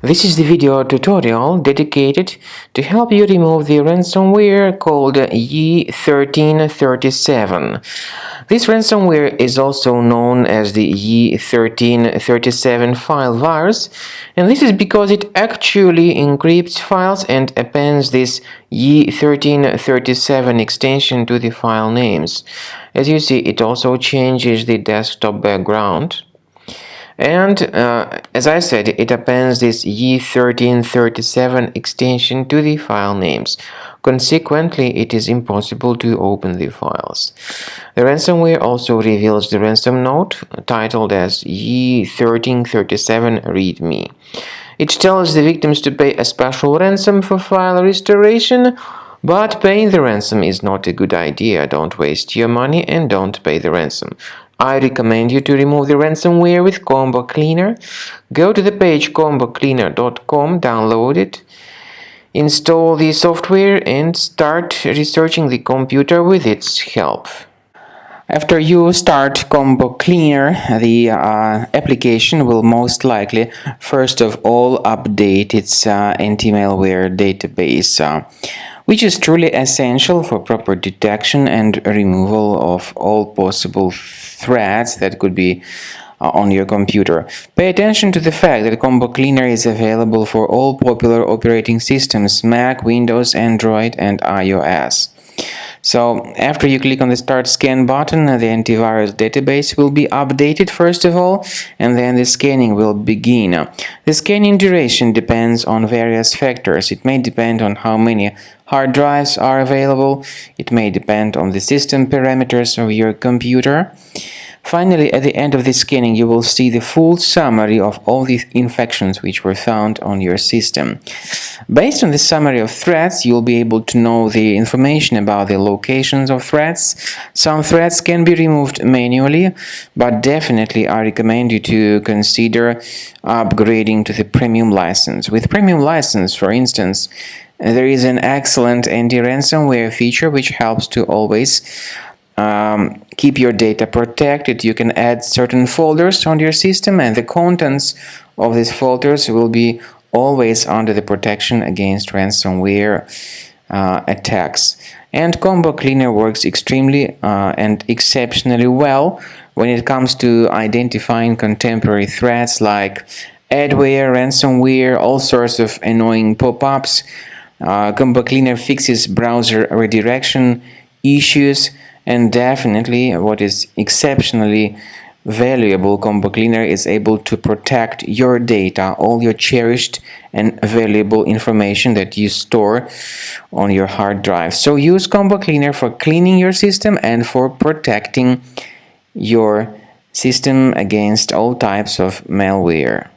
This is the video tutorial dedicated to help you remove the ransomware called YE1337. This ransomware is also known as the YE1337 file virus, and this is because it actually encrypts files and appends this YE1337 extension to the file names. As you see, it also changes the desktop background. And as I said, it appends this YE1337 extension to the file names. Consequently, it is impossible to open the files. The ransomware also reveals the ransom note titled as YE1337 README. It tells the victims to pay a special ransom for file restoration, but paying the ransom is not a good idea. Don't waste your money and don't pay the ransom. I recommend you to remove the ransomware with Combo Cleaner. Go to the page combocleaner.com, download it, install the software, and start researching the computer with its help. After you start Combo Cleaner, the application will most likely first of all update its anti-malware database, which is truly essential for proper detection and removal of all possible threats that could be on your computer. Pay attention to the fact that Combo Cleaner is available for all popular operating systems: Mac, Windows, Android, and iOS. So after you click on the Start Scan button, the antivirus database will be updated first of all, and then the scanning will begin. The scanning duration depends on various factors. It may depend on how many hard drives are available. It may depend on the system parameters of your computer. Finally, at the end of the scanning, you will see the full summary of all the infections which were found on your system. Based on the summary of threats, you'll be able to know the information about the locations of threats. Some threats can be removed manually, but definitely I recommend you to consider upgrading to the premium license. With premium license, for instance, there is an excellent anti-ransomware feature which helps to always keep your data protected. You can add certain folders on your system, and the contents of these folders will be always under the protection against ransomware attacks. And Combo Cleaner works extremely and exceptionally well when it comes to identifying contemporary threats like adware, ransomware, all sorts of annoying pop-ups. Combo Cleaner fixes browser redirection issues. And definitely, what is exceptionally valuable, Combo Cleaner is able to protect your data, all your cherished and valuable information that you store on your hard drive. So use Combo Cleaner for cleaning your system and for protecting your system against all types of malware.